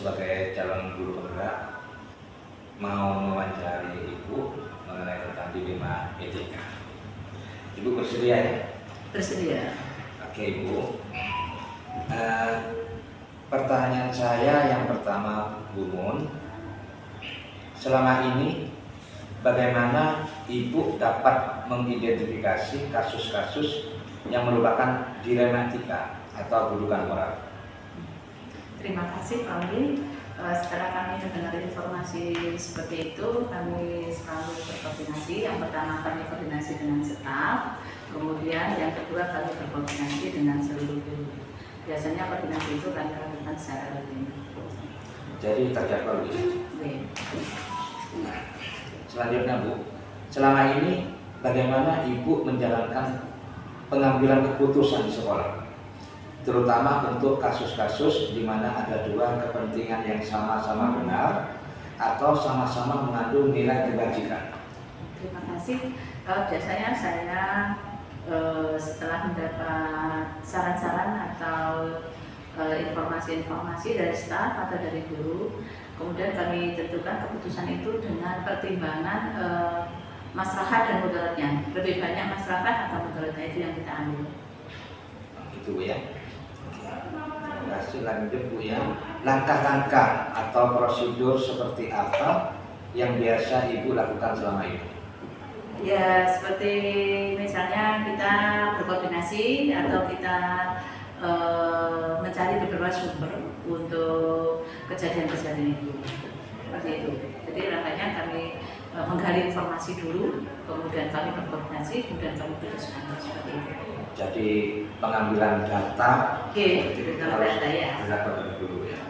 sebagai calon guru penggerak mau mewawancari Ibu mengenai tentang dilema etika. Ibu bersedia ya? Bersedia. Oke Ibu. Pertanyaan saya yang pertama, Bu Mun, selama ini bagaimana Ibu dapat mengidentifikasi kasus-kasus yang merupakan dilema etika atau kedudukan moral? Terima kasih Pak Win. Setelah kami mendengar informasi seperti itu, kami selalu berkoordinasi. Yang pertama kami koordinasi dengan staf, kemudian yang kedua kami berkoordinasi dengan seluruh guru. Biasanya koordinasi itu kami lakukan secara rutin. Jadi terjadwal gitu. Nah, selanjutnya Bu, selama ini bagaimana Ibu menjalankan pengambilan keputusan di sekolah, terutama untuk kasus-kasus di mana ada dua kepentingan yang sama-sama benar atau sama-sama mengandung nilai kebajikan? terima kasih. Biasanya saya setelah mendapat saran-saran atau informasi-informasi dari staf atau dari guru, kemudian kami tentukan keputusan itu dengan pertimbangan maslahat dan mudaratnya. Lebih banyak maslahat atau mudaratnya itu yang kita ambil. Itu Bu ya. Terima kasih. Lanjut Bu ya. Langkah-langkah atau prosedur seperti apa yang biasa Ibu lakukan selama ini? Ya, seperti misalnya kita berkoordinasi atau kita mencari beberapa sumber untuk kejadian-kejadian itu. Seperti itu. Jadi makanya kami menggali informasi dulu, kemudian kami berkoordinasi, kemudian kami putuskan seperti itu. Jadi pengambilan data Harus data ya. dilakukan dulu ya.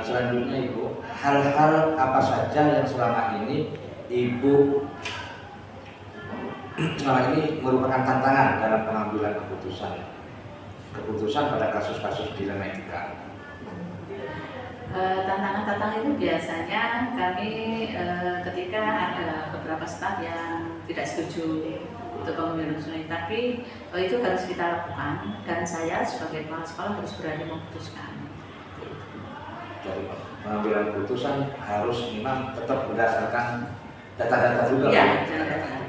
Selanjutnya Ibu, hal-hal apa saja yang selama ini Ibu merupakan tantangan dalam pengambilan keputusan pada kasus-kasus dilema etika? Tantangan-tantangan itu biasanya kami ketika ada beberapa staf yang tidak setuju untuk pengambilan keputusan, tapi itu harus kita lakukan dan saya sebagai kepala sekolah harus berani memutuskan. Jadi pengambilan keputusan harus memang tetap berdasarkan data-data juga. Ya, data.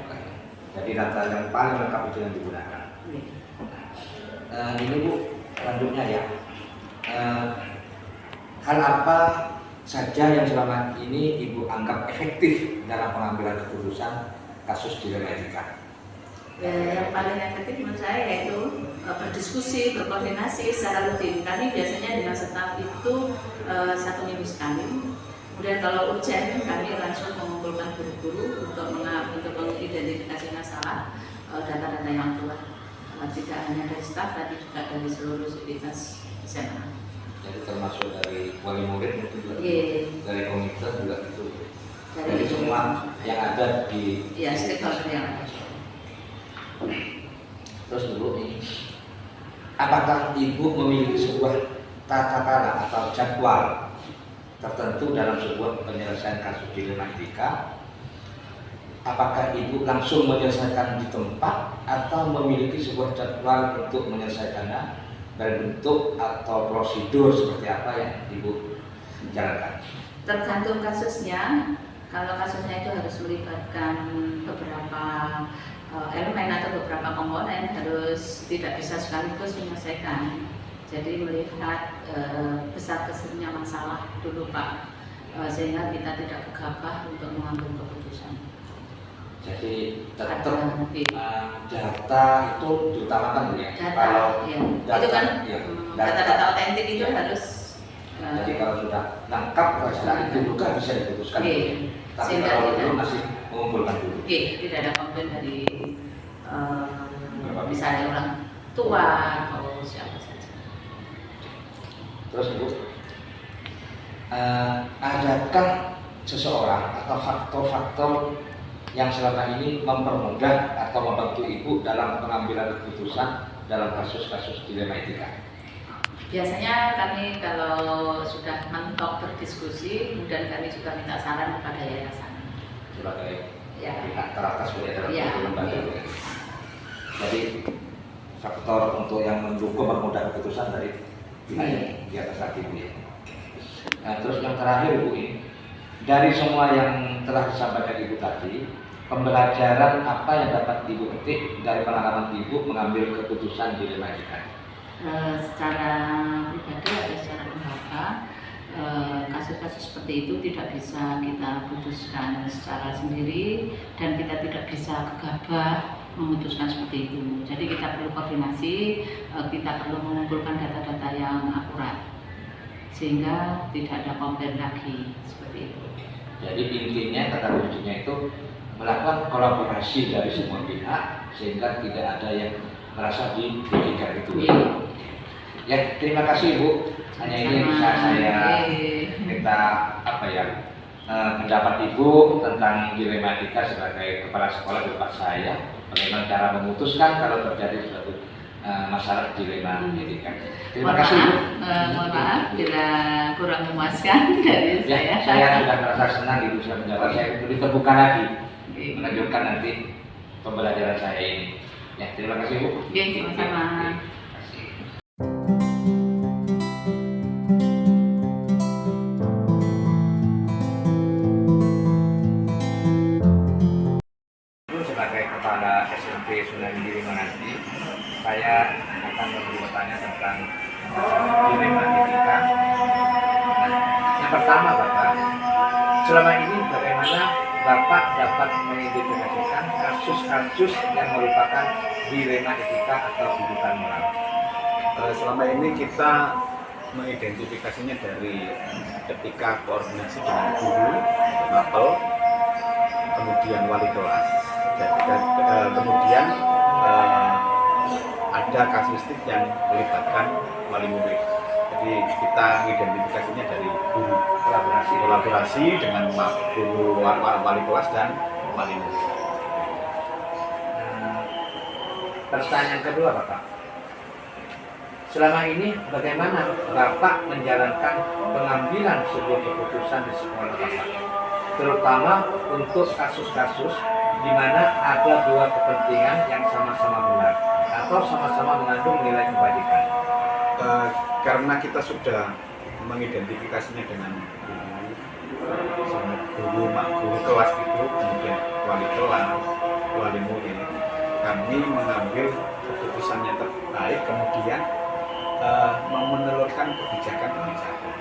Jadi data yang paling lengkap itu yang digunakan. Ini Bu, selanjutnya ya. Hal apa saja yang selama ini Ibu anggap efektif dalam pengambilan keputusan kasus dilema etika? Yang paling efektif menurut saya yaitu berdiskusi, berkoordinasi secara rutin. Kami biasanya dengan staf itu 1 minggu sekali. Kemudian kalau urgent kami langsung mengumpulkan guru-guru untuk mengidentifikasi masalah data-data yang keluar. Tidak hanya dari staf, tapi juga dari seluruh sivitas SMA. Jadi termasuk dari wali murid mungkin juga, dari komite juga itu. Dari semua yang ada di stakeholder yang ada. Terus dulu ini, apakah Ibu memiliki sebuah tata cara atau jadwal tertentu dalam sebuah penyelesaian kasus dilema etika? Apakah Ibu langsung menyelesaikan di tempat atau memiliki sebuah jadwal untuk menyelesaikannya dari bentuk atau prosedur seperti apa yang Ibu jalankan? Tergantung kasusnya. Kalau kasusnya itu harus melibatkan beberapa elemen atau beberapa komponen, harus tidak bisa sekaligus menyelesaikan. Jadi melihat besar kecilnya masalah dulu Pak, sehingga kita tidak gegabah untuk mengambil keputusan. Jadi tetap data itu diutamakan ya. Data, kalau ya. Data, itu kan ya, data-data otentik itu harus. Jadi kalau sudah lengkap, setelah itu juga bisa diputuskan. Tapi Sehingga kalau dulu masih mengumpulkan dulu. Tidak ada komplain dari misalnya orang tua atau siapa saja. Terus Ibu, adakah seseorang atau faktor-faktor yang selama ini mempermudah atau membantu Ibu dalam pengambilan keputusan dalam kasus-kasus dilema etika? Biasanya kami kalau sudah mentok berdiskusi, kemudian kami juga minta saran kepada yayasan. Sebagai pihak teratas dalam lembaga. Jadi faktor untuk yang mendukung mempermudah keputusan dari di atas hati Bu ya. Nah, terus yang terakhir Bu ini, dari semua yang telah disampaikan Ibu tadi, pembelajaran apa yang dapat Ibu petik dari pengalaman Ibu mengambil keputusan dilema etika? Secara pribadi atau secara lembaga, kasus-kasus seperti itu tidak bisa kita putuskan secara sendiri dan kita tidak bisa gegabah memutuskan seperti itu. Jadi kita perlu koordinasi, kita perlu mengumpulkan data-data yang akurat sehingga tidak ada komplain lagi seperti itu. Jadi intinya kata kuncinya itu melakukan kolaborasi dari semua pihak sehingga tidak ada yang merasa dirugikan itu. Ya, terima kasih Bu. Hanya ini yang bisa saya minta pendapat Ibu tentang dilema etika sebagai kepala sekolah di tempat saya. Bagaimana cara memutuskan kalau terjadi suatu masalah dilema etika. Terima kasih Bu. Mohon maaf bila kurang memuaskan dari Ya, saya sudah merasa senang Ibu sudah menjawab. Saya lebih terbuka lagi menunjukkan nanti pembelajaran saya ini. Ya, terima kasih Bu. Oke, sama-sama. Sebagai kepala SMP Sunan Giri Menganti, saya akan bertanya tentang dilema etika. Nah, yang pertama Bapak, selama ini bagaimana Bapak dapat mengidentifikasikan kasus-kasus yang merupakan dilema etika atau kehidupan moral? Selama ini kita mengidentifikasinya dari ketika koordinasi dengan guru, mapel, kemudian wali kelas, dan kemudian ada kasuistik yang melibatkan wali murid. Jadi kita mengidentifikasinya dari guru, kolaborasi dengan guru, wali kelas dan wali murid. Pertanyaan kedua Bapak, selama ini bagaimana Bapak menjalankan pengambilan sebuah keputusan di sekolah Bapak, terutama untuk kasus-kasus di mana ada dua kepentingan yang sama-sama benar atau sama-sama mengandung nilai kebajikan? Karena kita sudah mengidentifikasinya dengan guru kelas itu, kemudian wali kelas, wali murid, kami mengambil keputusan yang terbaik, kemudian menelurkan kebijakan-kebijakan.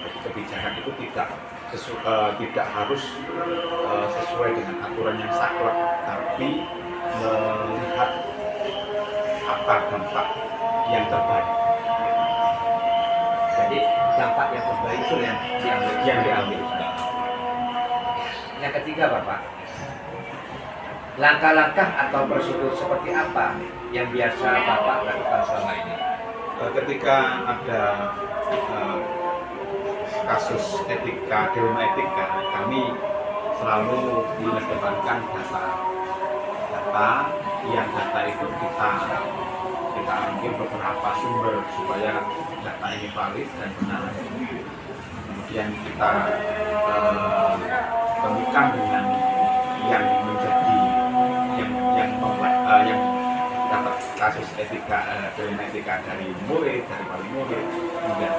Jadi kebijakan itu tidak harus sesuai dengan aturan yang saklek, tapi melihat apa dampak yang terbaik. Jadi dampak yang terbaik itu yang diambil. Yang ketiga Bapak, langkah-langkah atau prosedur seperti apa yang biasa Bapak lakukan selama ini? Ketika ada kasus etika, dilema etika, kami selalu mengedepankan data yang data itu kita ambil beberapa sumber supaya data ini valid dan benar. Kemudian kita temukan dengan yang menjadi yang dapat kasus etika, dilema etika dari murid, dari wali murid, hingga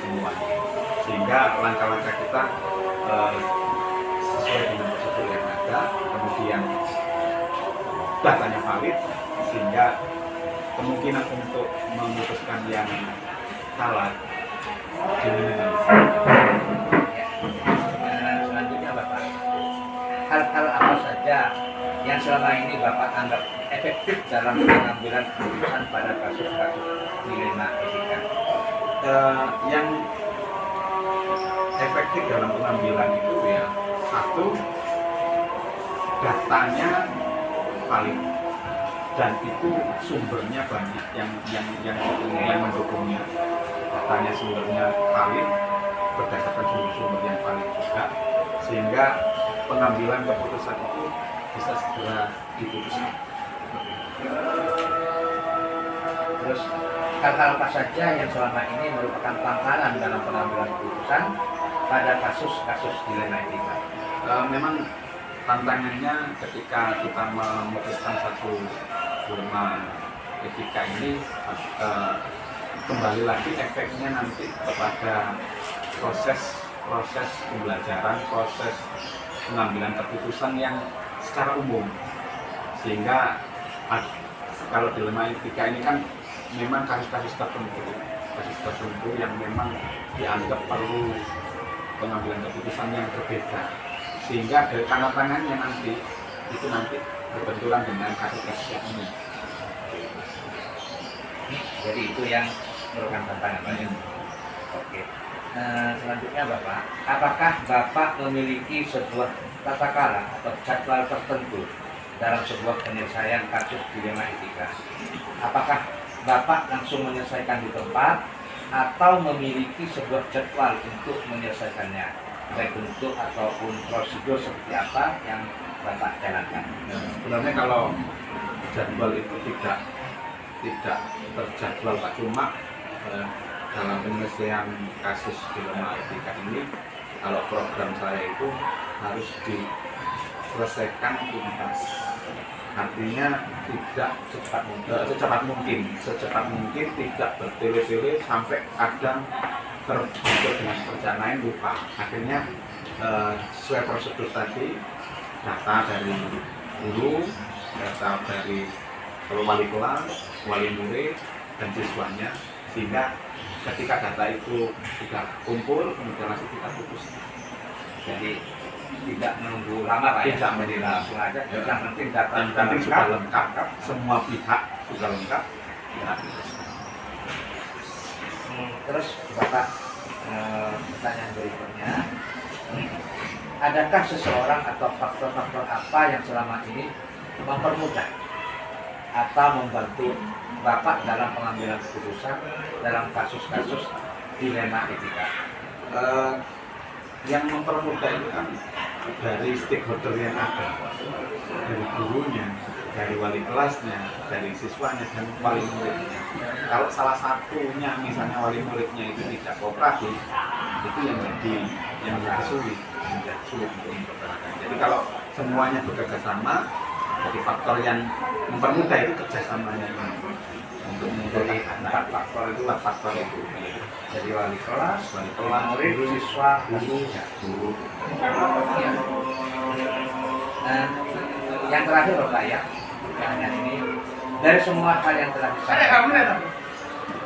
semuanya. Sehingga langkah-langkah kita sesuai dengan prosedur yang ada, kemudian datanya valid, sehingga kemungkinan untuk memutuskan yang salah diminimalisir. Selanjutnya Bapak, hal-hal apa saja yang selama ini Bapak anggap efektif dalam pengambilan keputusan pada kasus-kasus dilema etika? Yang efektif dalam pengambilan itu ya, satu, datanya valid dan itu sumbernya banyak yang mendukungnya. Datanya sumbernya valid, berdasarkan sumber-sumber yang valid juga, sehingga pengambilan keputusan itu bisa segera diputuskan. Terus hal-hal apa saja yang selama ini merupakan tantangan dalam pengambilan keputusan pada kasus-kasus dilema etika? Memang tantangannya ketika kita memutuskan satu dilema etika ini, kembali lagi efeknya nanti kepada proses pembelajaran, proses pengambilan keputusan yang secara umum. Sehingga kalau dilema etika ini kan memang kasus-kasus tertentu yang memang dianggap perlu pengambilan keputusan yang berbeda, sehingga dari tantangannya nanti berbenturan dengan kasus-kasus yang ini. Jadi itu yang merupakan tantangan Pak ya. Oke. Selanjutnya Bapak, apakah Bapak memiliki sebuah tata cara atau jadwal tertentu dalam sebuah penyelesaian kasus dilema etika? Apakah Bapak langsung menyelesaikan di tempat atau memiliki sebuah jadwal untuk menyelesaikannya, baik bentuk ataupun prosedur seperti apa yang Bapak jalankan? Sebenarnya kalau jadwal itu tidak terjadwal Pak, cuma dalam penyelesaian kasus dilema etika ini, kalau program saya itu harus diselesaikan tuntas. Artinya tidak secepat mungkin, tidak bertele-tele sampai kadang terbentur dengan pekerjaan lain lupa. Akhirnya sesuai prosedur tadi, data dari guru, data dari wali kelas, wali murid, dan siswanya, sehingga ketika data itu sudah kumpul, kemudian langsung kita putus. Jadi tidak menunggu lama Pak ya, Tidak jadi menunggu. langsung aja. Yang penting data sudah lengkap, semua pihak sudah lengkap. Ya. Terus Bapak, pertanyaan berikutnya, adakah seseorang atau faktor-faktor apa yang selama ini mempermudah atau membantu Bapak dalam pengambilan keputusan dalam kasus-kasus dilema etika? Yang mempermudah itu kan dari stakeholder yang ada, dari gurunya, dari wali kelasnya, dari siswanya, dan wali muridnya. Kalau salah satunya, misalnya wali muridnya itu tidak kooperatif, itu yang menjadi sulit untuk mempertahankan. Jadi kalau semuanya bekerja sama, jadi faktor yang mempermudah itu kerjasamanya untuk mempertahankan. Empat faktor itulah faktor itu. Jadi wali kelas, murid, siswa, guru. Yang terakhir Bapak ya, pertanyaan ini, dari semua hal yang telah disampaikan,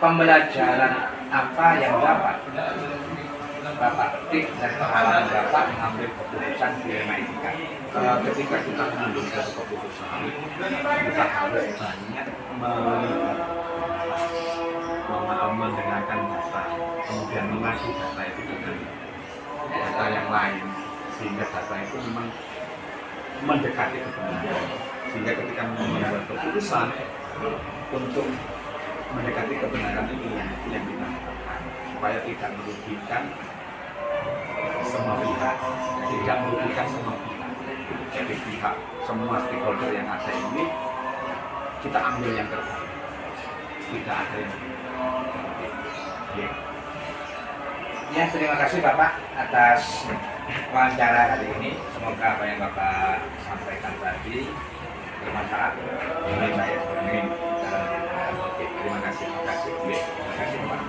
pembelajaran apa yang dapat Bapak petik dari pengalaman Bapak mengambil keputusan dilema etika? Ketika kita mengambil satu keputusan, kita harus banyak melihat, mendengarkan data, kemudian mengadu data itu dengan data yang lain, sehingga data itu memang mendekati kebenaran. Sehingga ketika membuat keputusan untuk mendekati kebenaran ini yang kita lakukan, supaya tidak merugikan semua pihak, jadi pihak semua stakeholder yang ada ini kita ambil yang terbaik, tidak ada yang Ya, terima kasih Bapak atas wawancara hari ini. Semoga apa yang Bapak sampaikan tadi bermanfaat bagi saya dalam Oke, terima kasih. Terima kasih Bapak.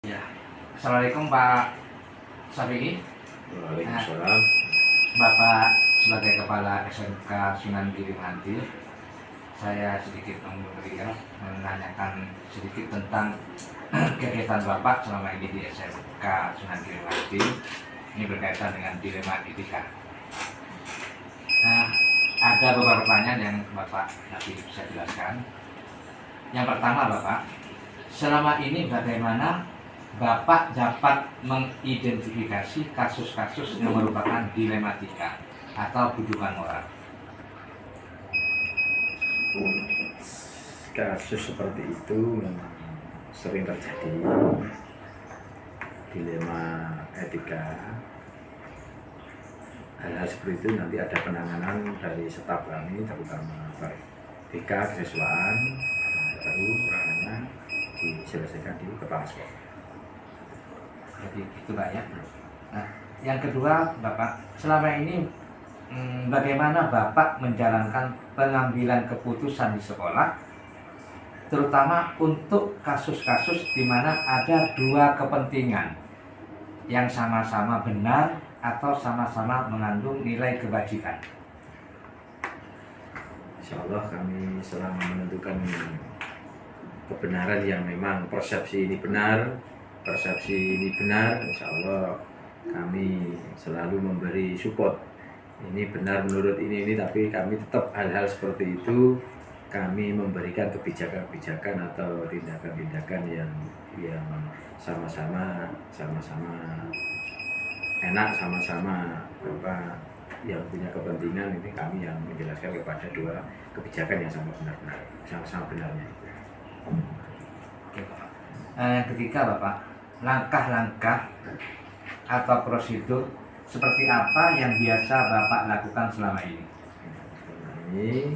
Ya. Assalamualaikum Pak Safi'i. Waalaikumsalam. Bapak sebagai Kepala SMK Sunan Giri Nganti, saya sedikit menanyakan sedikit tentang kegiatan Bapak selama ini di SMK Sunan Giri Nganti. Ini berkaitan dengan dilema etika. Nah, ada beberapa pertanyaan yang Bapak nanti bisa jelaskan. Yang pertama Bapak, selama ini bagaimana Bapak dapat mengidentifikasi kasus-kasus yang merupakan dilematika atau bujukan moral? Kasus seperti itu memang sering terjadi, dilema etika. Hal-hal seperti itu nanti ada penanganan dari staf kami, terutama BK kesiswaan, baru penanganan diselesaikan di kepala sekolah. Jadi itu Pak ya. Nah, yang kedua, Bapak, selama ini bagaimana Bapak menjalankan pengambilan keputusan di sekolah, terutama untuk kasus-kasus di mana ada dua kepentingan yang sama-sama benar atau sama-sama mengandung nilai kebajikan? Insya Allah kami selama menentukan kebenaran yang memang persepsi ini benar, insya Allah kami selalu memberi support. Ini benar menurut ini, tapi kami tetap hal-hal seperti itu kami memberikan kebijakan-kebijakan atau tindakan-tindakan yang sama-sama enak, sama-sama yang punya kepentingan. Ini kami yang menjelaskan kepada dua kebijakan yang sama-sama benarnya. Oke, Bapak. Yang ketiga, Bapak, langkah-langkah atau prosedur seperti apa yang biasa Bapak lakukan selama ini? Ini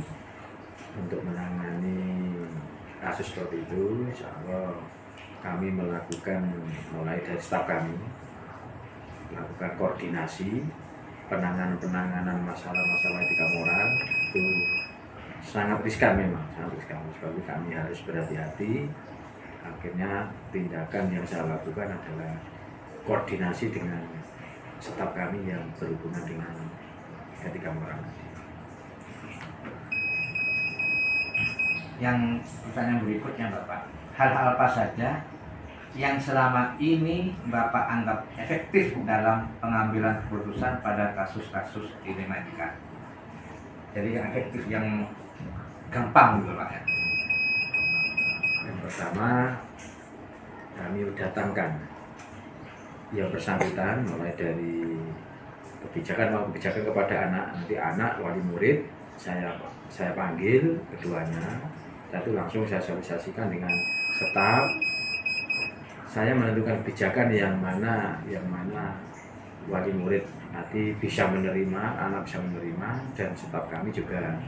untuk menangani kasus seperti itu, insya Allah kami melakukan mulai dari staf kami melakukan koordinasi penanganan masalah-masalah etika moral. Itu sangat riskan, memang sangat riskan, sebab kami harus berhati-hati. Akhirnya tindakan yang saya lakukan adalah koordinasi dengan staf kami yang berhubungan dengan etika moral. Yang pertanyaan berikutnya, Bapak, hal-hal apa saja yang selama ini Bapak anggap efektif dalam pengambilan keputusan pada kasus-kasus dilema etika? Jadi yang efektif, yang gampang gitu, Pak, ya. Yang pertama, kami datangkan yang bersangkutan mulai dari kebijakan kepada anak, nanti anak wali murid saya panggil keduanya, itu langsung saya sosialisasikan dengan staf. Saya menentukan kebijakan yang mana wali murid nanti bisa menerima, anak bisa menerima, dan staf kami juga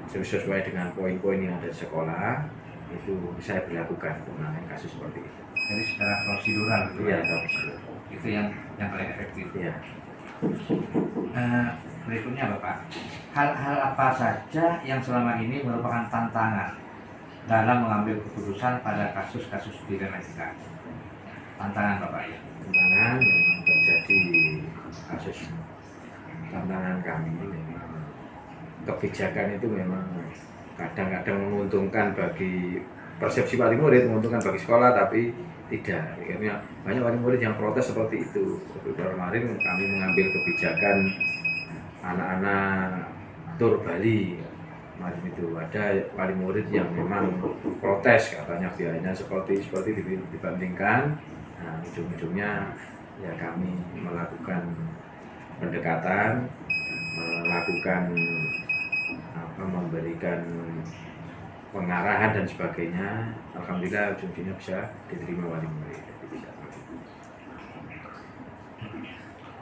sesuai dengan poin-poin yang ada di sekolah itu saya berlakukan mengenai kasus seperti itu. Jadi secara prosedural gitu, Iya, Pak. prosedur. Itu yang paling efektif. Iya. Berikutnya, Bapak, hal-hal apa saja yang selama ini merupakan tantangan dalam mengambil keputusan pada kasus-kasus dilema etika? Tantangan, Bapak, ya. Tantangan memang terjadi kasus. Tantangan kami memang kebijakan itu memang kadang-kadang menguntungkan bagi persepsi wali murid, menguntungkan bagi sekolah, tapi tidak. Akhirnya banyak wali murid yang protes seperti itu. Kemarin kami mengambil kebijakan anak-anak tur Bali, macam itu ada wali murid yang memang protes, katanya biayanya seperti dibandingkan. Nah, ujung-ujungnya ya kami melakukan pendekatan, memberikan pengarahan dan sebagainya. Alhamdulillah ujung-ujungnya bisa diterima wali murid.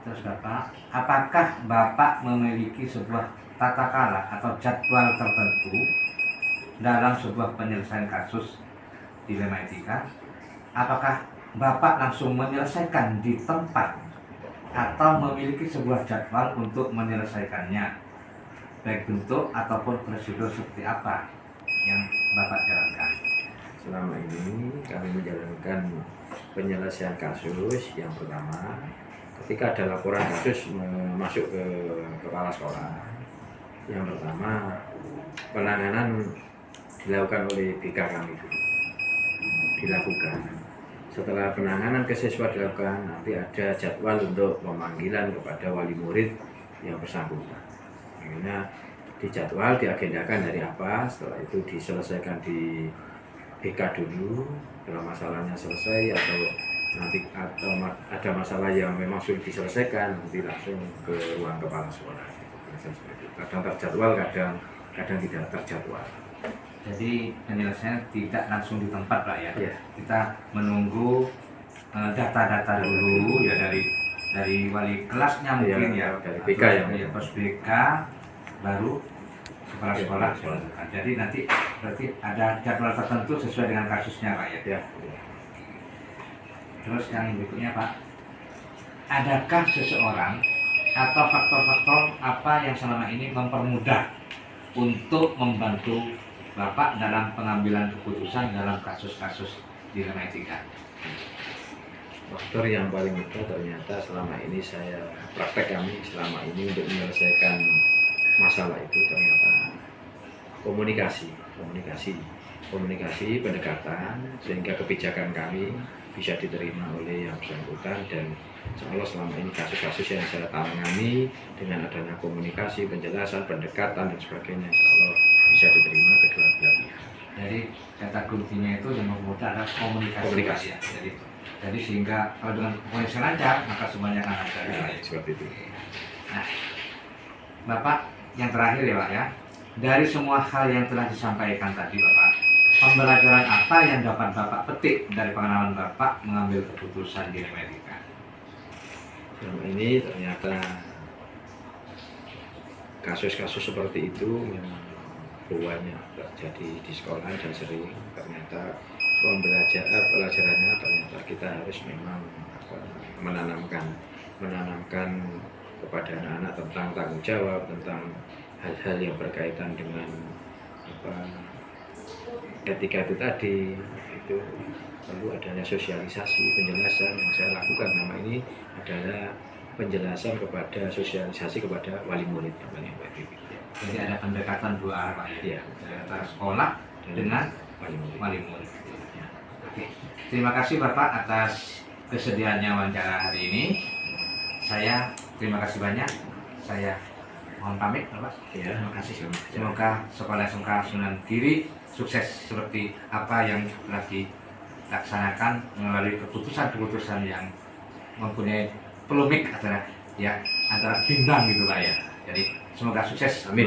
Terus, Bapak, apakah Bapak memiliki sebuah tata cara atau jadwal tertentu dalam sebuah penyelesaian kasus dilema etika? Apakah Bapak langsung menyelesaikan di tempat atau memiliki sebuah jadwal untuk menyelesaikannya, baik bentuk ataupun prosedur seperti apa yang Bapak jalankan? Selama ini kami menjalankan penyelesaian kasus. Yang pertama, ketika ada laporan kasus masuk ke kepala sekolah, yang pertama penanganan dilakukan oleh BK kami dulu. Setelah penanganan ke siswa dilakukan, nanti ada jadwal untuk pemanggilan kepada wali murid yang bersangkutan. Akhirnya dijadwal, diagendakan dari apa, setelah itu diselesaikan di BK dulu. Kalau masalahnya selesai atau ada masalah yang memang sulit diselesaikan, nanti langsung ke ruang kepala sekolah. Kadang terjadwal, kadang tidak terjadwal. Jadi penyelesaian tidak langsung di tempat, Pak, ya. Ya. Kita menunggu data-data dulu ya dari wali kelasnya mungkin ya, dari BK ya. Pos BK baru kepala sekolah. Jadi nanti berarti ada jadwal tertentu sesuai dengan kasusnya, Pak, ya. Ya. Terus yang berikutnya, Pak, adakah seseorang atau faktor-faktor apa yang selama ini mempermudah untuk membantu Bapak dalam pengambilan keputusan dalam kasus-kasus dilema etika? Faktor yang paling mudah ternyata selama ini saya praktek kami selama ini untuk menyelesaikan masalah itu ternyata komunikasi pendekatan sehingga kebijakan kami bisa diterima oleh yang bersangkutan, dan insya Allah selama ini kasus-kasus yang saya tangani dengan adanya komunikasi, penjelasan, pendekatan dan sebagainya insya Allah bisa diterima kedua belah pihak. Jadi kata kuncinya itu yang mempermudah adalah komunikasi. Ya. Jadi sehingga kalau dengan komunikasi lancar maka semuanya akan lancar. Seperti itu. Nah, Bapak yang terakhir ya Pak ya, dari semua hal yang telah disampaikan tadi Bapak, pembelajaran apa yang dapat Bapak petik dari pengalaman Bapak mengambil keputusan dilema etika? Selama ini ternyata kasus-kasus seperti itu memang banyak terjadi di sekolah dan sering ternyata pelajarannya ternyata kita harus memang menanamkan kepada anak-anak tentang tanggung jawab, tentang hal-hal yang berkaitan dengan etika itu tadi. Itu perlu adanya sosialisasi, penjelasan yang saya lakukan nama ini adalah penjelasan kepada sosialisasi kepada wali murid namanya Pak Bibi. Jadi ada pendekatan dua arah Pak ya, antara sekolah dengan wali murid. Ya. Oke, terima kasih Bapak atas kesediaannya wawancara hari ini. Saya terima kasih banyak. Saya mohon pamit Bapak. Ya, terima kasih. Semoga Sekolah SMK Sunan Giri sukses seperti apa yang telah dilaksanakan melalui keputusan-keputusan yang mempunyai polemik antara bimbang gitu Pak ya. Jadi semoga sukses. Amin.